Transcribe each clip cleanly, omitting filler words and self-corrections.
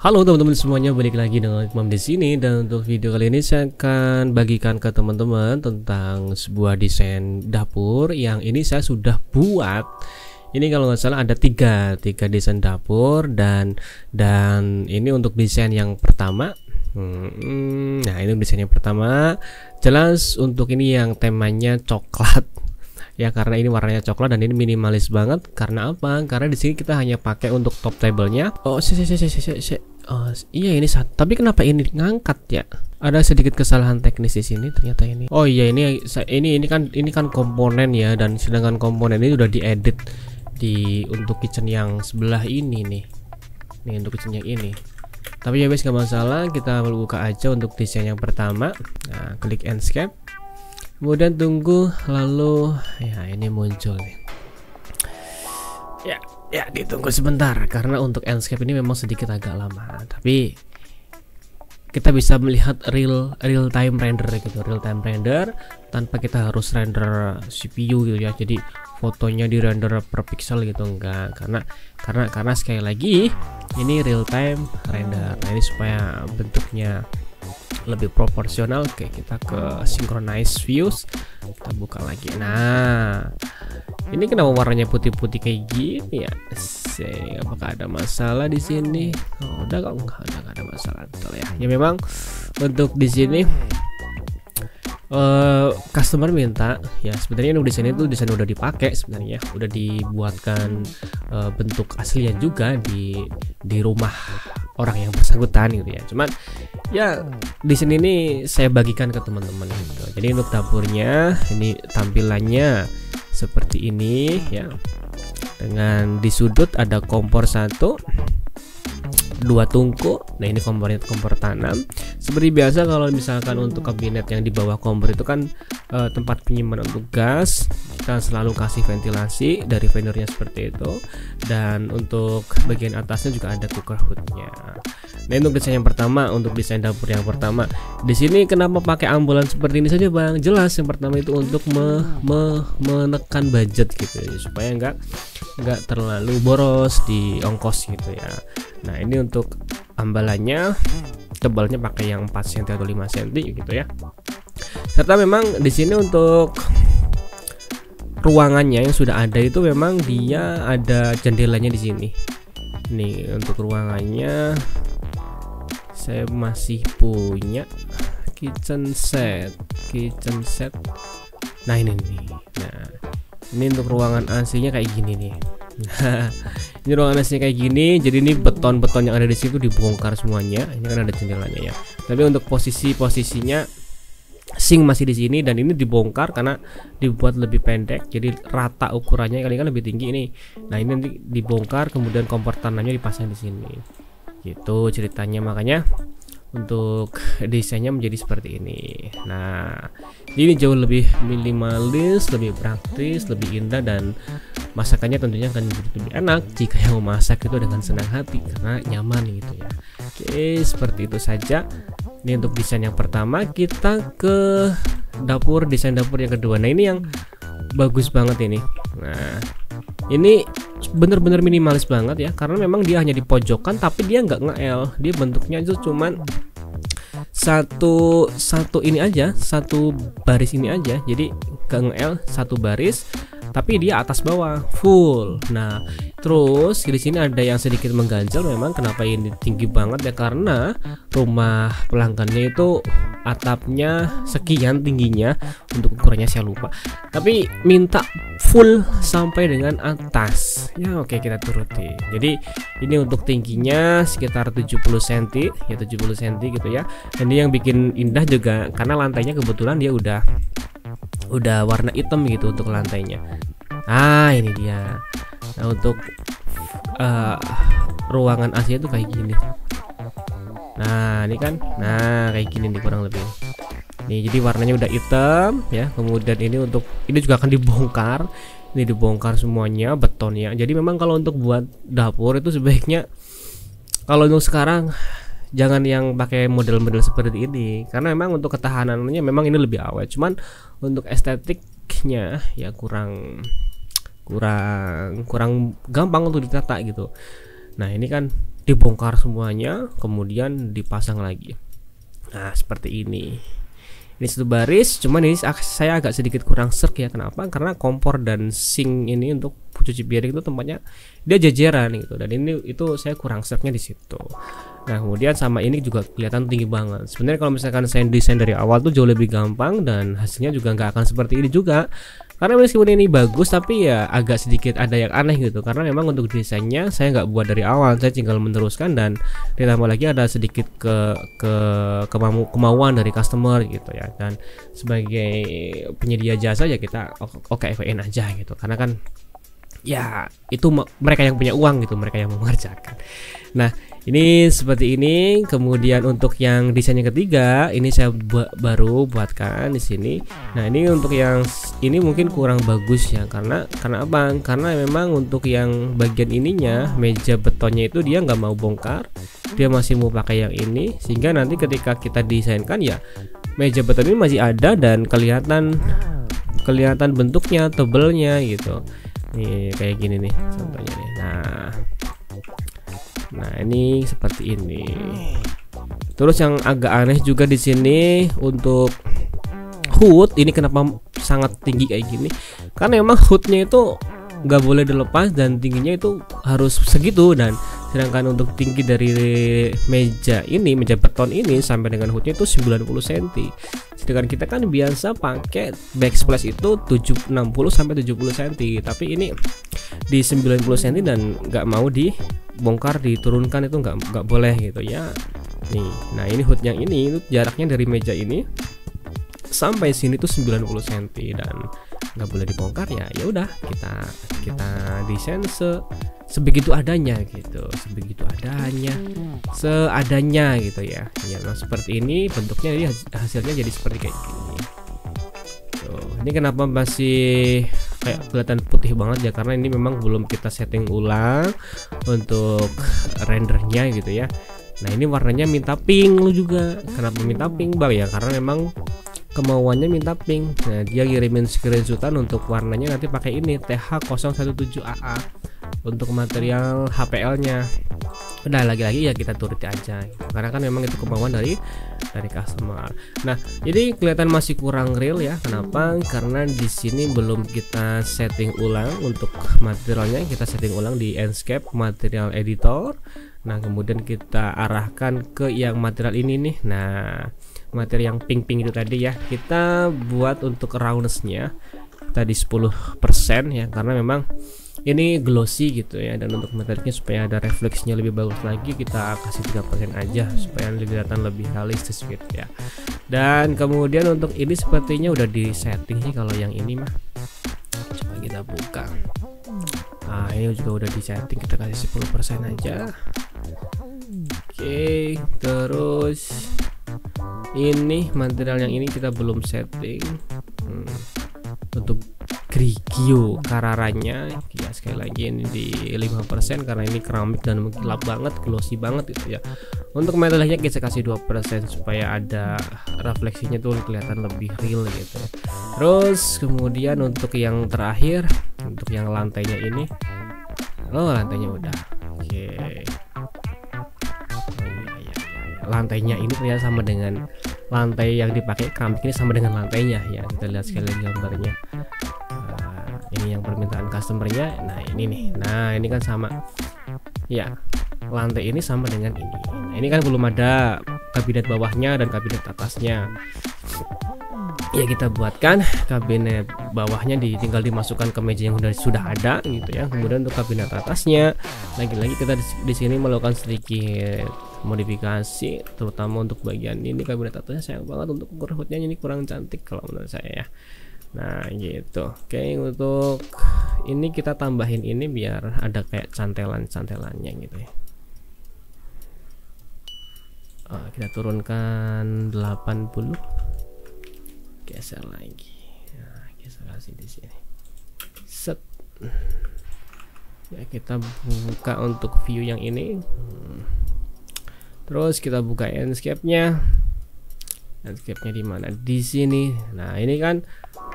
Halo teman-teman semuanya, balik lagi dengan Imam di sini. Dan untuk video kali ini saya akan bagikan ke teman-teman tentang sebuah desain dapur yang ini saya sudah buat. Ini kalau nggak salah ada tiga desain dapur dan ini untuk desain yang pertama. Nah, ini desain yang pertama. Jelas untuk ini yang temanya coklat. Ya, karena ini warnanya coklat dan ini minimalis banget. Karena apa? Karena di sini kita hanya pakai untuk top table-nya. Oh, iya ini tapi kenapa ini ngangkat ya? Ada sedikit kesalahan teknis di sini ternyata ini. Oh iya, ini kan komponen ya, dan sedangkan komponen ini sudah diedit untuk kitchen yang sebelah ini nih. Nih untuk kitchen yang ini. Tapi ya guys, gak masalah, kita buka aja untuk desain yang pertama. Nah, klik Enscape. Kemudian tunggu, lalu ya ini muncul nih. Ya ditunggu sebentar karena untuk Enscape ini memang sedikit agak lama, tapi kita bisa melihat real time render gitu, real time render tanpa kita harus render CPU gitu ya. Jadi fotonya di render per pixel gitu enggak, karena sekali lagi ini real time render. Nah, ini supaya bentuknya lebih proporsional. Oke, kita ke synchronize views, kita buka lagi. Nah, ini kenapa warnanya putih-putih kayak gini ya? Apakah ada masalah di sini? Oh, udah nggak ada masalah betul ya. Ya memang untuk di sini customer minta ya, sebenarnya untuk desain itu desain udah dipakai, sebenarnya udah dibuatkan bentuk aslinya juga di rumah orang yang bersangkutan gitu ya. Cuman ya di sini ini saya bagikan ke teman-teman gitu. Jadi untuk dapurnya ini tampilannya seperti ini ya. Dengan di sudut ada kompor 1, 2 tungku. Nah, ini kompor tanam. Seperti biasa kalau misalkan untuk kabinet yang di bawah kompor itu kan tempat penyimpanan untuk gas, kita selalu kasih ventilasi dari vendornya seperti itu. Dan untuk bagian atasnya juga ada cooker hoodnya. Nah, untuk desain yang pertama, untuk desain dapur yang pertama, di sini kenapa pakai ambulan seperti ini saja bang? Jelas yang pertama itu untuk menekan budget gitu ya, supaya nggak terlalu boros di ongkos gitu ya. Nah, ini untuk ambalannya tebalnya pakai yang 4 cm atau 5 cm gitu ya. Serta memang di sini untuk ruangannya yang sudah ada itu memang dia ada jendelanya di sini. Nih untuk ruangannya saya masih punya kitchen set. Nah, ini nih. Nah, ini untuk ruangan aslinya kayak gini nih. Nah, ini ruangan aslinya kayak gini. Jadi ini beton-beton yang ada di situ dibongkar semuanya. Ini kan ada jendelanya ya. Tapi untuk posisinya sink masih di sini, dan ini dibongkar karena dibuat lebih pendek. Jadi rata ukurannya, kali kan lebih tinggi ini. Nah, ini nanti dibongkar, kemudian kompor tanamnya dipasang di sini. Gitu ceritanya, makanya untuk desainnya menjadi seperti ini. Nah, ini jauh lebih minimalis, lebih praktis, lebih indah, dan masakannya tentunya akan lebih enak jika yang memasak itu dengan senang hati karena nyaman gitu ya. Oke, seperti itu saja. Ini untuk desain yang pertama. Kita ke desain dapur yang kedua. Nah, ini yang bagus banget ini. Nah, ini bener-bener minimalis banget ya, karena memang dia hanya di pojokan, tapi dia nggak nge-L. Dia bentuknya itu cuman satu ini aja, satu baris ini aja. Jadi nggak nge-L, satu baris, tapi dia atas bawah full. Nah, terus di sini ada yang sedikit mengganjal memang. Kenapa ini tinggi banget ya? Karena rumah pelanggannya itu atapnya sekian tingginya, untuk ukurannya saya lupa, tapi minta full sampai dengan atas ya. Oke, kita turuti. Jadi ini untuk tingginya sekitar 70 cm ya, 70 cm gitu ya. Dan ini yang bikin indah juga karena lantainya kebetulan dia udah warna hitam gitu untuk lantainya. Nah, ini dia. Nah, untuk ruangan aslinya tuh kayak gini. Nah, ini kan, nah kayak gini nih kurang lebih. Nih, jadi warnanya udah hitam ya. Kemudian ini juga akan dibongkar. Ini dibongkar semuanya betonnya. Jadi memang kalau untuk buat dapur itu sebaiknya, kalau untuk sekarang jangan yang pakai model-model seperti ini, karena memang untuk ketahanannya memang ini lebih awet. Cuman untuk estetiknya ya kurang gampang untuk ditata gitu. Nah, ini kan dibongkar semuanya kemudian dipasang lagi. Nah seperti ini satu baris, cuman ini saya agak sedikit kurang serk ya. Kenapa? Karena kompor dan sink ini untuk cuci piring itu tempatnya dia jajaran gitu, dan ini itu saya kurang serknya di situ. Nah kemudian sama ini juga kelihatan tinggi banget. Sebenarnya kalau misalkan saya desain dari awal tuh jauh lebih gampang dan hasilnya juga nggak akan seperti ini juga. Karena meskipun ini bagus tapi ya agak sedikit ada yang aneh gitu, karena memang untuk desainnya saya nggak buat dari awal, saya tinggal meneruskan dan ditambah lagi ada sedikit kemauan dari customer gitu ya. Dan sebagai penyedia jasa ya kita oke FWN aja gitu, karena kan ya itu mereka yang punya uang gitu, mereka yang mengerjakan. Nah ini seperti ini. Kemudian untuk yang desain yang ketiga ini saya baru buatkan di sini. Nah ini untuk yang ini mungkin kurang bagus ya, karena apa? Karena memang untuk yang bagian ininya meja betonnya itu dia nggak mau bongkar, dia masih mau pakai yang ini, sehingga nanti ketika kita desainkan ya meja beton ini masih ada dan kelihatan bentuknya, tebelnya gitu. Nih kayak gini nih contohnya nih. Nah ini seperti ini. Terus yang agak aneh juga di sini untuk hood ini kenapa sangat tinggi kayak gini? Karena memang hoodnya itu nggak boleh dilepas dan tingginya itu harus segitu, dan sedangkan untuk tinggi dari meja beton ini sampai dengan hoodnya itu 90 cm. Sedangkan kita kan biasa pakai backsplash itu 60 sampai 70 cm, tapi ini di 90 cm dan nggak mau dibongkar, diturunkan itu nggak boleh gitu ya. Nih, nah ini hood yang ini itu jaraknya dari meja ini sampai sini tuh 90 cm dan nggak boleh dibongkar ya. Ya udah kita desain sebegitu adanya gitu, seadanya gitu ya. Ya nah seperti ini bentuknya, jadi hasilnya jadi seperti kayak gini. Tuh, ini kenapa masih kayak kelihatan putih banget ya, karena ini memang belum kita setting ulang untuk rendernya gitu ya. Nah ini warnanya minta pink lu juga. Kenapa minta pink bang ya? Karena memang kemauannya minta pink. Nah dia kirimin screenshotan untuk warnanya nanti pakai ini TH017AA untuk material HPL nya. Udah lagi-lagi ya kita turuti aja gitu. Karena kan memang itu kemauan dari customer. Nah jadi kelihatan masih kurang real ya. Kenapa? Karena di sini belum kita setting ulang untuk materialnya. Kita setting ulang di Enscape Material Editor. Nah kemudian kita arahkan ke yang material ini nih. Nah materi yang pink-pink itu tadi ya, kita buat untuk roundness-nya tadi 10% ya, karena memang ini glossy gitu ya, dan untuk materialnya supaya ada refleksinya lebih bagus lagi kita kasih 3% aja supaya kelihatan lebih realistis gitu ya. Dan kemudian untuk ini sepertinya udah di setting sih kalau yang ini mah. Coba kita buka. Nah ini juga udah di setting, kita kasih 10% aja. Oke, terus ini material yang ini kita belum setting. Untuk Grigio Carrara-nya ya, sekali lagi ini di 5% karena ini keramik dan mengkilap banget, glossy banget gitu ya. Untuk metalnya kita kasih 2% supaya ada refleksinya tuh kelihatan lebih real gitu. Terus kemudian untuk yang terakhir, untuk yang lantainya ini, lantainya udah oke. Lantainya ini ternyata sama dengan lantai yang dipakai keramik, ini sama dengan lantainya ya. Kita lihat sekali lagi gambarnya. Ini yang permintaan customernya. Nah ini nih, nah ini kan sama ya, lantai ini sama dengan ini. Nah, ini kan belum ada kabinet bawahnya dan kabinet atasnya ya. Kita buatkan kabinet bawahnya tinggal dimasukkan ke meja yang sudah ada gitu ya. Kemudian untuk kabinet atasnya lagi-lagi kita di sini melakukan sedikit modifikasi, terutama untuk bagian ini kabinet atasnya sayang banget untuk ukur hoodnya, ini kurang cantik kalau menurut saya ya. Nah gitu. Oke, untuk ini kita tambahin ini biar ada kayak cantelannya gitu ya. Kita turunkan 80, geser lagi. Nah, kita kasih di sini. Set. Ya kita buka untuk view yang ini. Terus kita buka Enscape-nya. Enscape-nya di mana? Di sini. Nah, ini kan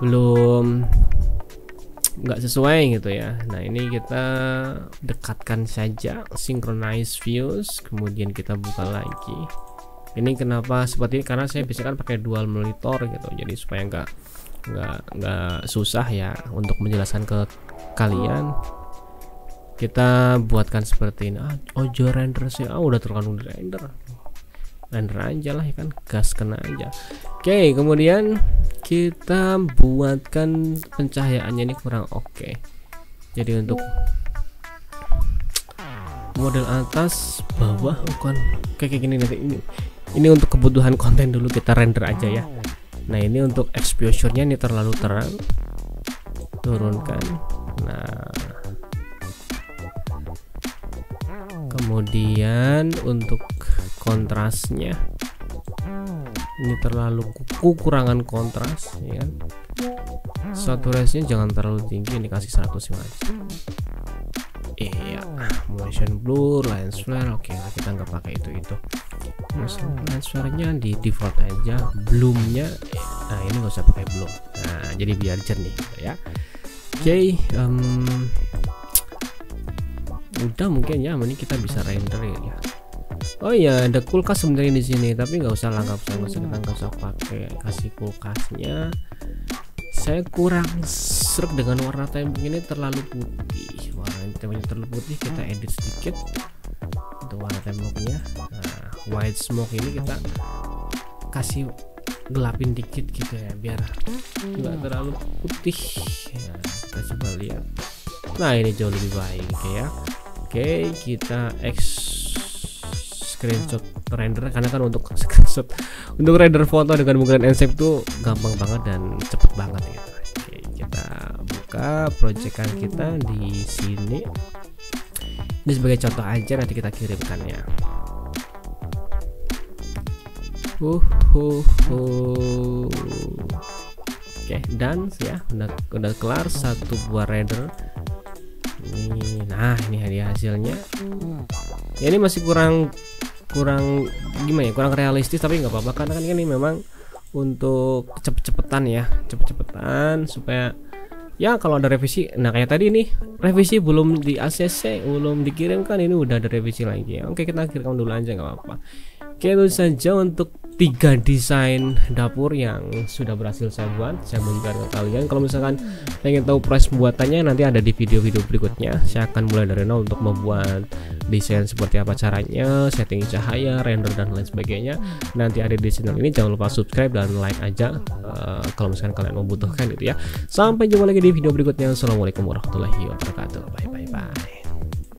belum nggak sesuai gitu ya. Nah ini kita dekatkan saja, synchronize views, kemudian kita buka lagi. Ini kenapa seperti ini, karena saya biasanya kan pakai dual monitor gitu, jadi supaya nggak susah ya untuk menjelaskan ke kalian. Kita buatkan seperti ini. Ojo render sih, udah terlalu render aja lah ya kan, gas kena aja. Oke, kemudian kita buatkan pencahayaannya ini kurang oke. Jadi untuk model atas bawah bukan kayak gini nanti, ini untuk kebutuhan konten dulu kita render aja ya. Nah ini untuk exposure-nya ini terlalu terang, turunkan. Nah kemudian untuk kontrasnya ini terlalu kekurangan kontras ya kan. Saturasinya jangan terlalu tinggi, ini kasih 100 aja. Iya, motion blur, lens flare, oke lah kita nggak pakai itu. Lens flare-nya di default aja, bloom-nya, nah ini nggak usah pakai bloom. Nah jadi biar jernih ya. Oke, udah mungkin ya, ini kita bisa render ya. Oh iya, ada kulkas sebenarnya di sini, tapi nggak usah lengkap, kita nggak usah pakai kasih kulkasnya. Saya kurang serg dengan warna tembok ini, terlalu putih. Warna temboknya terlalu putih, kita edit sedikit untuk warna temboknya. Nah, white smoke ini kita kasih gelapin dikit gitu ya, biar nggak terlalu putih. Nah, kita coba lihat. Nah ini jauh lebih baik ya. Oke, kita screenshot render, karena kan untuk screenshot untuk render foto dengan menggunakan Enshape tuh gampang banget dan cepet banget ya. Oke, kita buka proyekan kita di sini. Ini sebagai contoh aja, nanti kita kirimkan ya. Oke, dan ya udah kelar satu buah render. Nah ini hadiah hasilnya. Ya, ini masih kurang gimana ya, kurang realistis, tapi nggak apa-apa karena kan ini memang untuk cepet-cepetan ya, cepet-cepetan supaya ya kalau ada revisi. Nah kayak tadi nih, revisi belum di ACC, belum dikirimkan, ini udah ada revisi lagi ya. Oke, kita kirimkan dulu aja nggak apa-apa. Oke, itu saja untuk 3 desain dapur yang sudah berhasil saya buat. Saya bagikan ke kalian. Kalau misalkan pengen tahu proses pembuatannya, nanti ada di video-video berikutnya. Saya akan mulai dari nol untuk membuat desain seperti apa caranya, setting cahaya, render dan lain sebagainya. Nanti ada di channel ini. Jangan lupa subscribe dan like aja kalau misalkan kalian membutuhkan gitu ya. Sampai jumpa lagi di video berikutnya. Assalamualaikum warahmatullahi wabarakatuh. Bye bye.